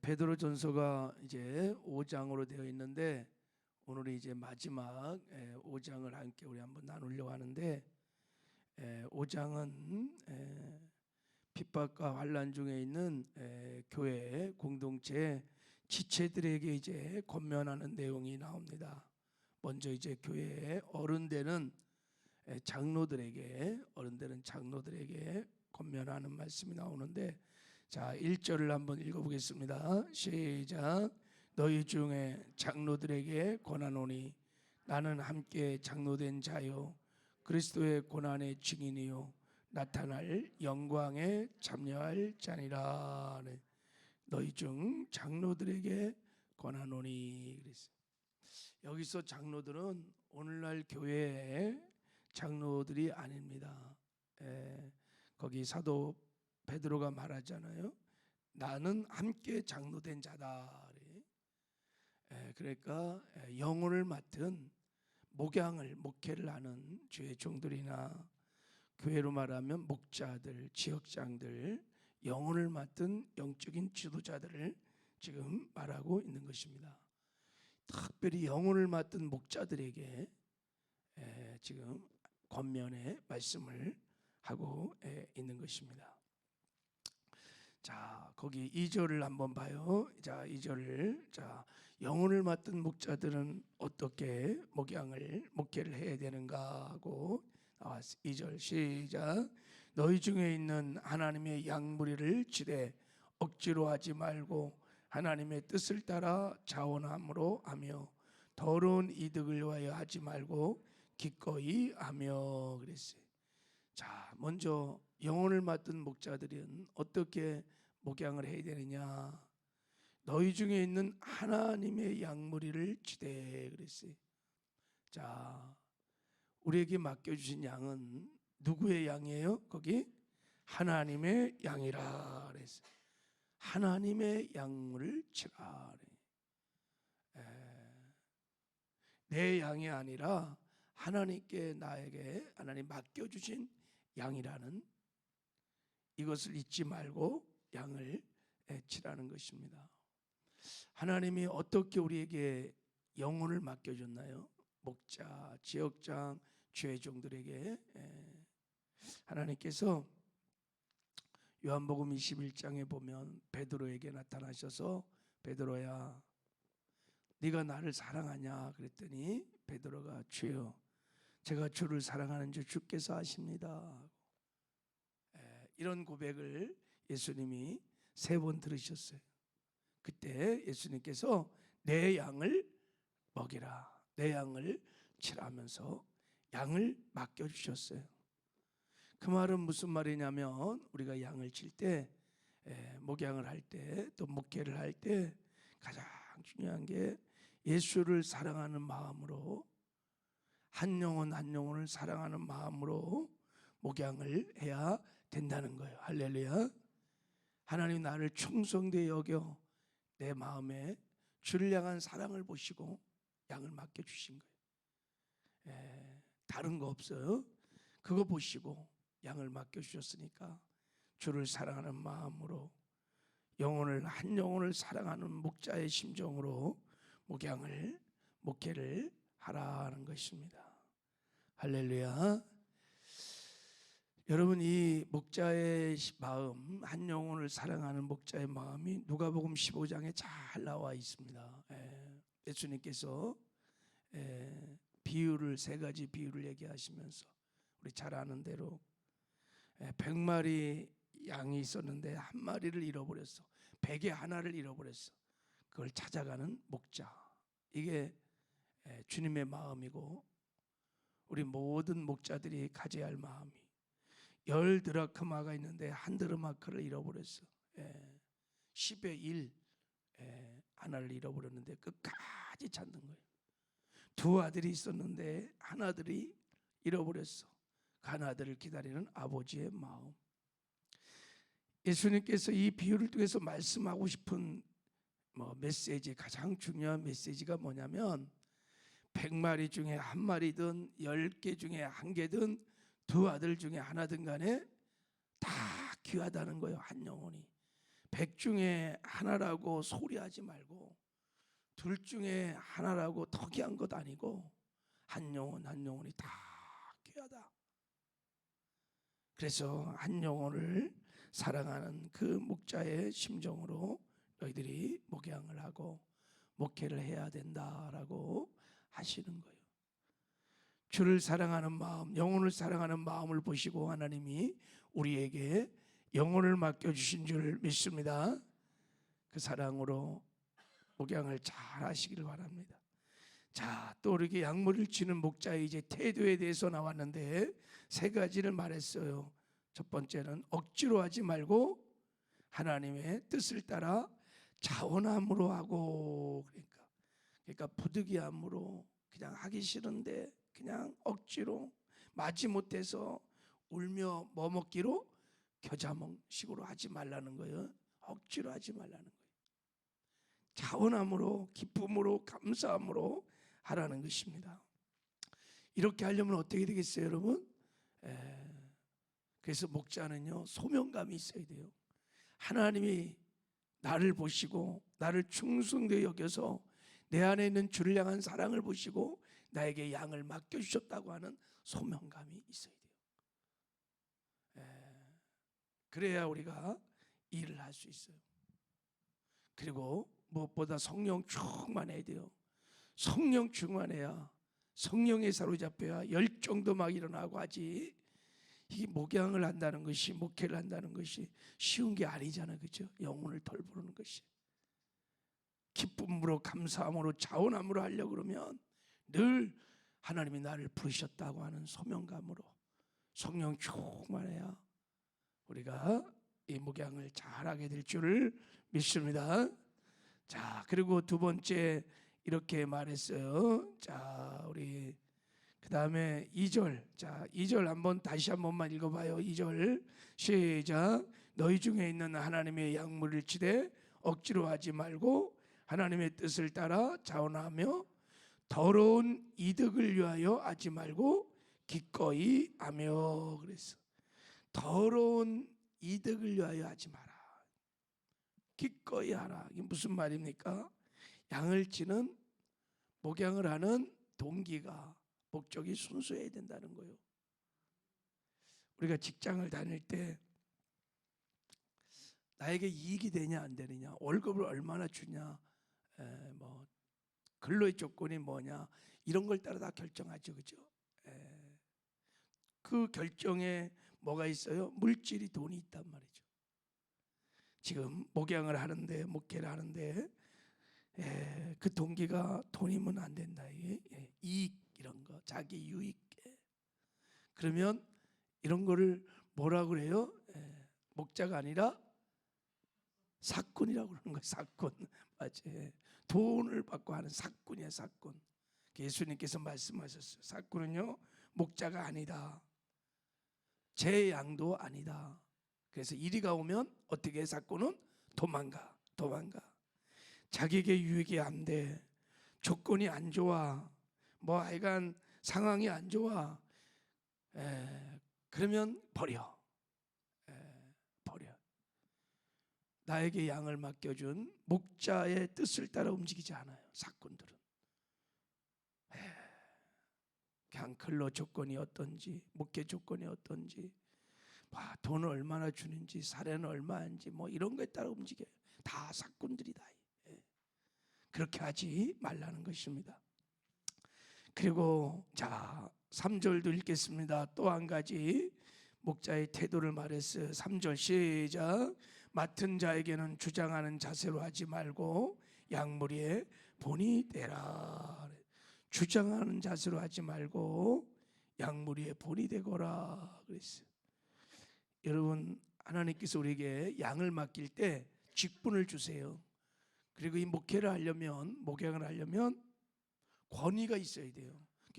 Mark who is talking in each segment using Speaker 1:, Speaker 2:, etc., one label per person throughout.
Speaker 1: 베드로전서가 이제 5장으로 되어 있는데 오늘이 이제 마지막 5장을 함께 우리 한번 나누려고 하는데 5장은 핍박과 환난 중에 있는 교회 공동체 지체들에게 이제 권면하는 내용이 나옵니다. 먼저 이제 교회의 어른되는 장로들에게 권면하는 말씀이 나오는데, 자 1절을 한번 읽어보겠습니다. 시작. 너희 중에 장로들에게 권하노니 나는 함께 장로된 자요 그리스도의 고난의 증인이요 나타날 영광에 참여할 자니라. 너희 중 장로들에게 권하노니 그랬어요. 여기서 장로들은 오늘날 교회의 장로들이 아닙니다. 거기 사도 베드로가 말하잖아요. 나는 함께 장로된 자다. 그러니까 영혼을 맡은 목회를 하는 주의 종들이나 교회로 말하면 목자들, 지역장들, 영혼을 맡은 영적인 지도자들을 지금 말하고 있는 것입니다. 특별히 영혼을 맡은 목자들에게 지금 권면의 말씀을 하고 있는 것입니다. 자, 거기 2절을 한번 봐요. 자, 2절을. 자, 영혼을 맡은 목자들은 어떻게 목회를 해야 되는가 하고 나왔어. 2절 시작. 너희 중에 있는 하나님의 양무리를 치되 억지로 하지 말고 하나님의 뜻을 따라 자원함으로 하며 더러운 이득을 위하여 하지 말고 기꺼이 하며 그랬어요. 자, 먼저 영혼을 맡은 목자들은 어떻게 목양을 해야 되느냐? 너희 중에 있는 하나님의 양무리를 치되 그랬어요. 자, 우리에게 맡겨주신 양은 누구의 양이에요? 거기 하나님의 양이라 그랬어요. 하나님의 양물을 치라. 내 양이 아니라 하나님께 나에게 하나님 맡겨주신 양이라는 이것을 잊지 말고 양을 치라는 것입니다. 하나님이 어떻게 우리에게 영혼을 맡겨줬나요? 목자, 지역장, 죄종들에게 하나님께서 요한복음 21장에 보면 베드로에게 나타나셔서 베드로야 네가 나를 사랑하냐 그랬더니 베드로가 주여 제가 주를 사랑하는 줄 주께서 아십니다. 이런 고백을 예수님이 3번 들으셨어요. 그때 예수님께서 내 양을 먹이라, 내 양을 치라면서 양을 맡겨주셨어요. 그 말은 무슨 말이냐면 우리가 양을 칠 때, 목양을 할 때, 또 목회를 할 때 가장 중요한 게 예수를 사랑하는 마음으로 한 영혼을 사랑하는 마음으로 목양을 해야 된다는 거예요. 할렐루야. 하나님 나를 충성되게 여겨 내 마음에 주를 향한 사랑을 보시고 양을 맡겨주신 거예요. 다른 거 없어요. 그거 보시고 양을 맡겨주셨으니까 주를 사랑하는 마음으로 한 영혼을 사랑하는 목자의 심정으로 목회를 하라는 것입니다. 할렐루야. 여러분, 이 목자의 마음, 한 영혼을 사랑하는 목자의 마음이 누가복음 15장에 잘 나와 있습니다. 예수님께서 3가지 비유를 얘기하시면서 우리 잘 아는 대로 100마리 양이 있었는데 한 마리를 잃어버렸어. 100에 하나를 잃어버렸어. 그걸 찾아가는 목자. 이게 주님의 마음이고 우리 모든 목자들이 가져야 할 마음이 10드라크마가 있는데 한 드라마크를 잃어버렸어. 10의 1 하나를 잃어버렸는데 끝까지 찾는 거예요. 2 아들이 있었는데 한 아들이 잃어버렸어. 그 한 아들을 기다리는 아버지의 마음. 예수님께서 이 비유를 통해서 말씀하고 싶은 메시지, 가장 중요한 메시지가 뭐냐면 100마리 중에 한 마리든 10개 중에 한 개든 2 아들 중에 하나든 간에 다 귀하다는 거예요. 한 영혼이 백 중에 하나라고 소리하지 말고, 둘 중에 하나라고 특이한 것 아니고 한 영혼 한 영혼이 다 귀하다. 그래서 한 영혼을 사랑하는 그 목자의 심정으로 너희들이 목양을 하고 목회를 해야 된다라고 하시는 거예요. 주를 사랑하는 마음, 영혼을 사랑하는 마음을 보시고 하나님이 우리에게 영혼을 맡겨주신 줄 믿습니다. 그 사랑으로 목양을 잘 하시길 바랍니다. 자, 또 이렇게 약물을 치는 목자의 이제 태도에 대해서 나왔는데 세 가지를 말했어요. 첫 번째는 억지로 하지 말고 하나님의 뜻을 따라 자원함으로 하고, 그러니까 부득이함으로 그냥 하기 싫은데 그냥 억지로 마지못해서 울며 머뭇기로 겨자먹식으로 하지 말라는 거예요. 억지로 하지 말라는 거예요. 자원함으로, 기쁨으로, 감사함으로 하라는 것입니다. 이렇게 하려면 어떻게 되겠어요, 여러분? 그래서 목자는요, 소명감이 있어야 돼요. 하나님이 나를 보시고 나를 충성되게 여겨서 내 안에 있는 주를 향한 사랑을 보시고 나에게 양을 맡겨주셨다고 하는 소명감이 있어야 돼요. 그래야 우리가 일을 할 수 있어요. 그리고 무엇보다 성령 충만해야 돼요. 성령 충만해야, 성령에 사로잡혀야 열정도 막 일어나고 하지. 이 목양을 한다는 것이, 목회를 한다는 것이 쉬운 게 아니잖아요, 그렇죠? 영혼을 덜부르는 것이. 기쁨으로, 감사함으로, 자원함으로 하려고 그러면 늘 하나님이 나를 부르셨다고 하는 소명감으로 성령 충만해야 우리가 이 목양을 잘하게 될 줄을 믿습니다. 자, 그리고 두 번째 이렇게 말했어요. 자, 우리 그 다음에 2절. 자, 2절 한번 다시 한 번만 읽어봐요. 2절 시작. 너희 중에 있는 하나님의 약물을 치되 억지로 하지 말고 하나님의 뜻을 따라 자원하며 더러운 이득을 위하여 하지 말고 기꺼이 하며. 그랬어. 더러운 이득을 위하여 하지 마라. 기꺼이 하라. 이게 무슨 말입니까? 양을 치는, 목양을 하는 동기가, 목적이 순수해야 된다는 거예요. 우리가 직장을 다닐 때 나에게 이익이 되냐 안 되느냐, 월급을 얼마나 주냐, 뭐 근로의 조건이 뭐냐, 이런 걸 따라 다 결정하죠, 그죠? 그 결정에 뭐가 있어요? 물질이, 돈이 있단 말이죠. 지금 목양을 하는데, 목회를 하는데 그 동기가 돈이면 안 된다. 이익, 이런 거, 자기 유익. 그러면 이런 거를 뭐라 그래요? 목자가 아니라 사꾼이라고 그러는 거예요. 사꾼. 맞아요. 돈을 받고 하는 사꾼이에요. 사꾼. 예수님께서 말씀하셨어요. 사꾼은요, 목자가 아니다. 제 양도 아니다. 그래서 이리가 오면 어떻게 해? 사꾼은 도망가. 자기에게 유익이 안 돼, 조건이 안 좋아, 뭐 하여간 상황이 안 좋아, 그러면 버려. 나에게 양을 맡겨준 목자의 뜻을 따라 움직이지 않아요. 사꾼들은 그냥 근로 조건이 어떤지, 목회 조건이 어떤지, 돈을 얼마나 주는지, 사례는 얼마인지, 뭐 이런 거에 따라 움직여요. 다 사꾼들이다. 그렇게 하지 말라는 것입니다. 그리고 자, 3절도 읽겠습니다. 또 한 가지 목자의 태도를 말했어요. 3절 시작. 맡은 자에게는 주장하는 자세로 하지 말고 양무리에 본이 되라. 주장하는 자세로 하지 말고 양무리에 본이 되거라 그랬어요. 여러분, 하나님께서 우리에게 양을 맡길 때 직분을 주세요. 그리고 이 목회를 하려면, 목양을 하려면 권위가 있어야 돼요.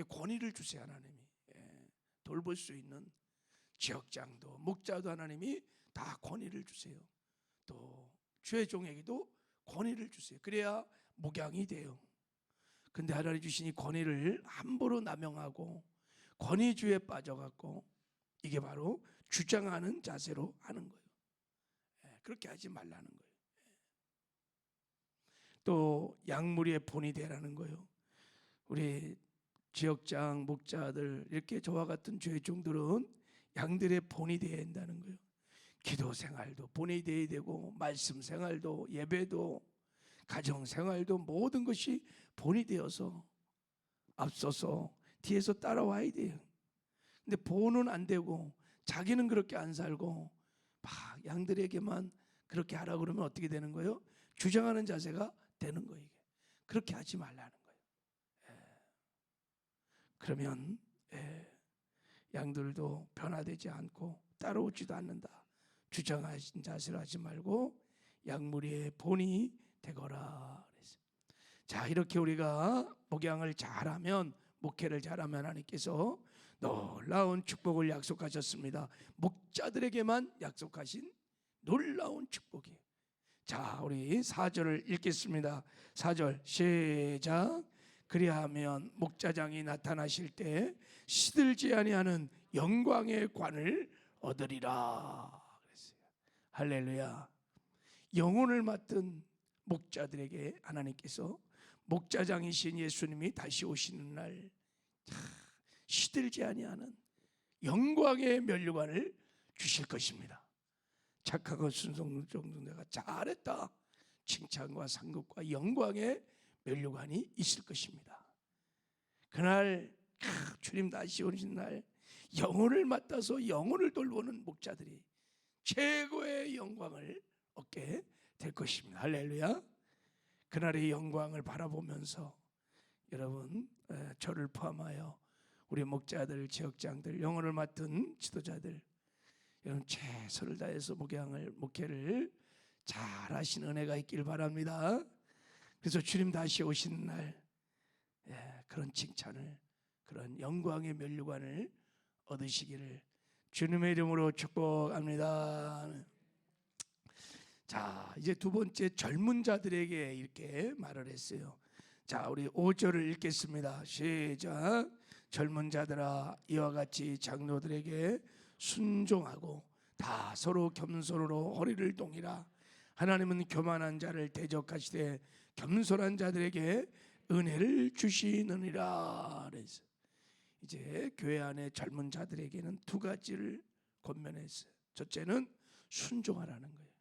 Speaker 1: 권위를 주세요. 하나님이 돌볼 수 있는 지역장도, 목자도 하나님이 다 권위를 주세요. 또 주의 종에게도 권위를 주세요. 그래야 목양이 돼요. 근데 하나님 주신 이 권위를 함부로 남용하고 권위주의에 빠져갖고, 이게 바로 주장하는 자세로 하는 거예요. 그렇게 하지 말라는 거예요. 또 양무리의 본이 되라는 거예요. 우리 지역장 목자들 이렇게 저와 같은 죄종들은 양들의 본이 되어야 한다는 거예요. 기도 생활도 본이 되어야 되고, 말씀 생활도, 예배도, 가정 생활도 모든 것이 본이 되어서 앞서서 뒤에서 따라와야 돼요. 근데 본은 안 되고 자기는 그렇게 안 살고 막 양들에게만 그렇게 하라 그러면 어떻게 되는 거예요? 주장하는 자세가 되는 거예요. 이게. 그렇게 하지 말라는 거예요. 그러면 양들도 변화되지 않고 따라오지도 않는다. 주장하신 자세를 하지 말고 양무리의 본이 되거라 그랬어요. 자, 이렇게 우리가 목양을 잘하면, 목회를 잘하면 하나님께서 놀라운 축복을 약속하셨습니다. 목자들에게만 약속하신 놀라운 축복이. 자, 우리 4절을 읽겠습니다. 4절 시작. 그리하면 목자장이 나타나실 때 시들지 아니하는 영광의 관을 얻으리라 그랬어요. 할렐루야. 영혼을 맡은 목자들에게 하나님께서 목자장이신 예수님이 다시 오시는 날 시들지 아니하는 영광의 면류관을 주실 것입니다. 착하고 순종된 내가 잘했다, 칭찬과 상급과 영광의 면류관이 있을 것입니다. 그날 주님 다시 오신 날 영혼을 맡아서 영혼을 돌보는 목자들이 최고의 영광을 얻게 될 것입니다. 할렐루야. 그날의 영광을 바라보면서 여러분, 저를 포함하여 우리 목자들, 지역장들, 영혼을 맡은 지도자들, 여러분 최선을 다해서 목회를 잘 하신 은혜가 있길 바랍니다. 그래서 주님 다시 오시는 날 그런 칭찬을, 그런 영광의 면류관을 얻으시기를 주님의 이름으로 축복합니다. 자, 이제 두 번째 젊은 자들에게 이렇게 말을 했어요. 자, 우리 5절을 읽겠습니다. 시작. 젊은 자들아, 이와 같이 장로들에게 순종하고 다 서로 겸손으로 허리를 동이라. 하나님은 교만한 자를 대적하시되 겸손한 자들에게 은혜를 주시느니라. 그래서 이제 교회 안에 젊은 자들에게는 두 가지를 권면했어요. 첫째는 순종하라는 거예요.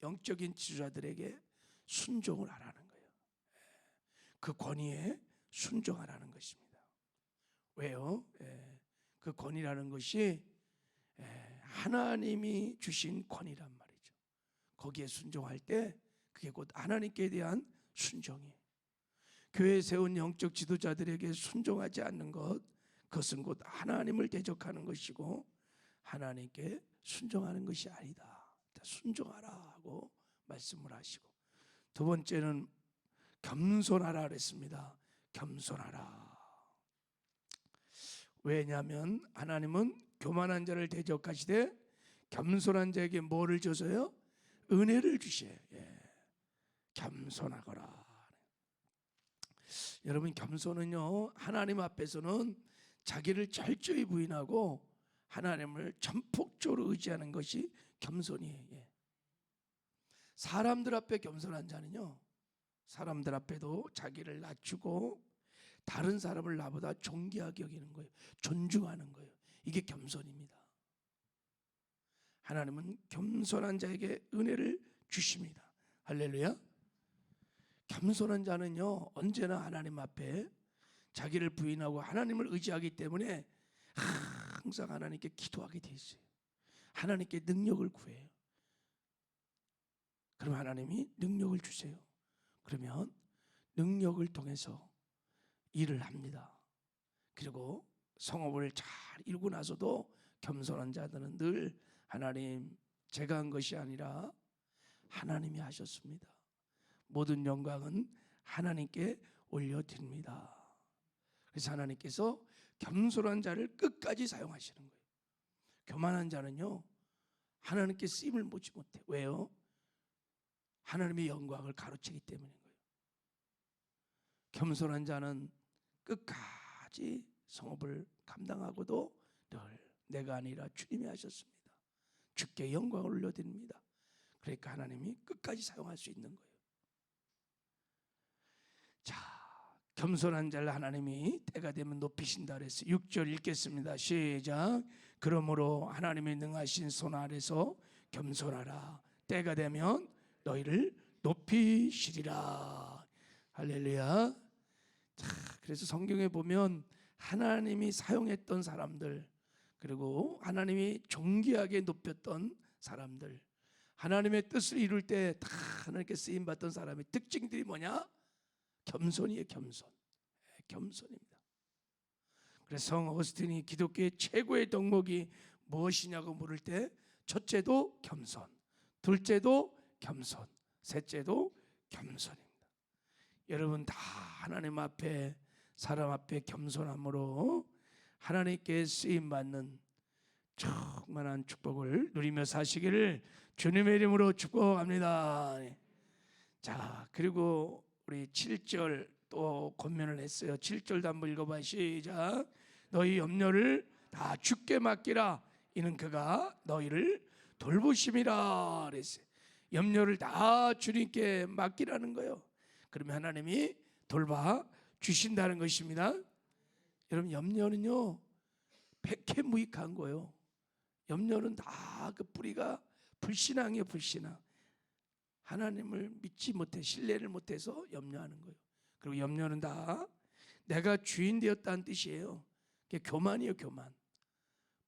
Speaker 1: 영적인 지도자들에게 순종을 하라는 거예요. 그 권위에 순종하라는 것입니다. 왜요? 그 권위라는 것이 하나님이 주신 권위란 말이죠. 거기에 순종할 때 그게 곧 하나님께 대한 순종이에요. 교회에 세운 영적 지도자들에게 순종하지 않는 것, 그것은 곧 하나님을 대적하는 것이고 하나님께 순종하는 것이 아니다. 순종하라 하고 말씀을 하시고, 두 번째는 겸손하라 그랬습니다. 겸손하라. 왜냐하면 하나님은 교만한 자를 대적하시되 겸손한 자에게 뭐를 줘서요? 은혜를 주셔요. 겸손하거라. 여러분, 겸손은요, 하나님 앞에서는 자기를 철저히 부인하고 하나님을 전폭적으로 의지하는 것이 겸손이에요. 사람들 앞에 겸손한 자는요, 사람들 앞에도 자기를 낮추고 다른 사람을 나보다 존귀하게 여기는 거예요. 존중하는 거예요. 이게 겸손입니다. 하나님은 겸손한 자에게 은혜를 주십니다. 할렐루야. 겸손한 자는요, 언제나 하나님 앞에 자기를 부인하고 하나님을 의지하기 때문에 항상 하나님께 기도하게 돼 있어요. 하나님께 능력을 구해요. 그럼 하나님이 능력을 주세요. 그러면 능력을 통해서 일을 합니다. 그리고 성업을 잘 이루고 나서도 겸손한 자들은 늘 하나님, 제가 한 것이 아니라 하나님이 하셨습니다. 모든 영광은 하나님께 올려드립니다. 그래서 하나님께서 겸손한 자를 끝까지 사용하시는 거예요. 교만한 자는요, 하나님께 쓰임을 보지 못해. 왜요? 하나님의 영광을 가로채기 때문인 거예요. 겸손한 자는 끝까지 성업을 감당하고도 늘 내가 아니라 주님이 하셨습니다. 주께 영광을 올려드립니다. 그러니까 하나님이 끝까지 사용할 수 있는 거예요. 자, 겸손한 자를 하나님이 때가 되면 높이신다 그랬어요. 6절 읽겠습니다. 시작. 그러므로 하나님의 능하신 손 아래서 겸손하라. 때가 되면 너희를 높이시리라. 할렐루야. 자, 그래서 성경에 보면 하나님이 사용했던 사람들, 그리고 하나님이 존귀하게 높였던 사람들, 하나님의 뜻을 이룰 때 다 하나님께 쓰임 받던 사람의 특징들이 뭐냐? 겸손이에요. 겸손입니다. 그래서 성 어거스틴이 기독교의 최고의 덕목이 무엇이냐고 물을 때 첫째도 겸손, 둘째도 겸손, 셋째도 겸손입니다. 여러분 다 하나님 앞에, 사람 앞에 겸손함으로 하나님께 쓰임 받는 충만한 축복을 누리며 사시기를 주님의 이름으로 축복합니다. 자, 그리고 우리 7절 또 권면을 했어요. 7절도 한번 읽어봐. 시작. 너희 염려를 다 주께 맡기라. 이는 그가 너희를 돌보심이라 그랬어요. 염려를 다 주님께 맡기라는 거예요. 그러면 하나님이 돌봐 주신다는 것입니다. 여러분, 염려는요 백해무익한 거예요. 염려는 다 그 뿌리가 불신앙이에요. 불신앙. 하나님을 믿지 못해, 신뢰를 못해서 염려하는 거예요. 그리고 염려는 다 내가 주인 되었다는 뜻이에요. 그게 교만이에요. 교만.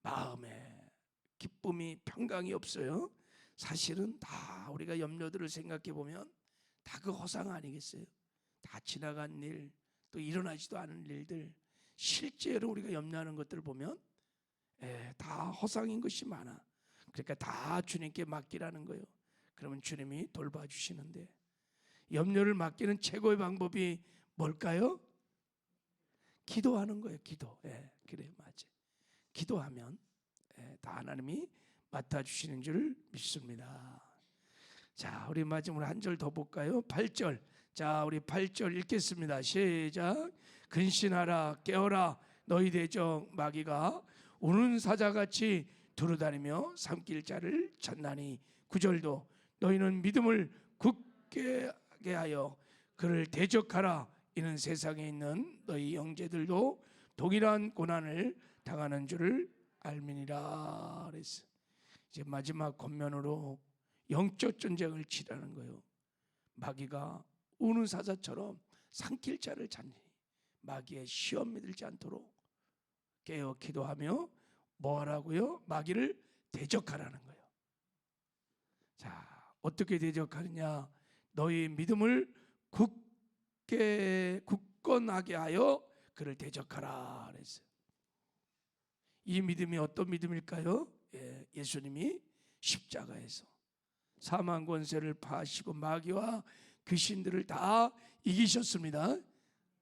Speaker 1: 마음에 기쁨이, 평강이 없어요. 사실은 다 우리가 염려들을 생각해 보면 다 그 허상 아니겠어요? 다 지나간 일, 또 일어나지도 않은 일들, 실제로 우리가 염려하는 것들을 보면 다 허상인 것이 많아. 그러니까 다 주님께 맡기라는 거예요. 그러면 주님이 돌봐주시는데, 염려를 맡기는 최고의 방법이 뭘까요? 기도하는 거예요. 기도. 그래, 맞아. 기도하면 다 하나님이 맡아주시는 줄 믿습니다. 자, 우리 마지막으로 한 절 더 볼까요? 8절. 자, 우리 8절 읽겠습니다. 시작. 근신하라, 깨어라, 너희 대적 마귀가 우는 사자같이 두루다니며 삼킬 자를 찾나니. 9절도 너희는 믿음을 굳게 하여 그를 대적하라. 이는 세상에 있는 너희 형제들도 동일한 고난을 당하는 줄을 알미니라 그랬어요. 이제 마지막 권면으로 영적 전쟁을 치라는 거예요. 마귀가 우는 사자처럼 삼킬 자를 찾니. 마귀의 시험에 들지 않도록 깨어 기도하며 뭐하라고요? 마귀를 대적하라는 거예요. 자, 어떻게 대적하느냐? 너희 믿음을 굳건하게 하여 그를 대적하라 그랬어요. 이 믿음이 어떤 믿음일까요? 예수님이 십자가에서 사망 권세를 파하시고 마귀와 귀신들을 다 이기셨습니다.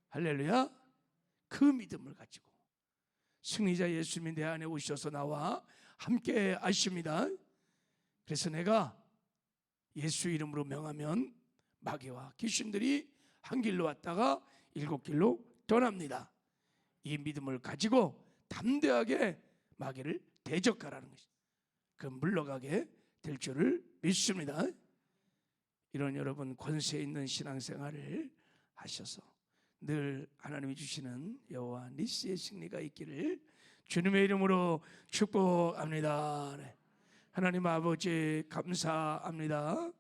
Speaker 1: 할렐루야. 그 믿음을 가지고 승리자 예수님이 내 안에 오셔서 나와 함께 하십니다. 그래서 내가 예수 이름으로 명하면 마귀와 귀신들이 한 길로 왔다가 7길로 떠납니다. 이 믿음을 가지고 담대하게 마귀를 대적하라는 것이, 그 물러가게 될 줄을 믿습니다. 이런 여러분 권세 있는 신앙생활을 하셔서 늘 하나님이 주시는 여호와 니스의 승리가 있기를 주님의 이름으로 축복합니다. 하나님 아버지 감사합니다.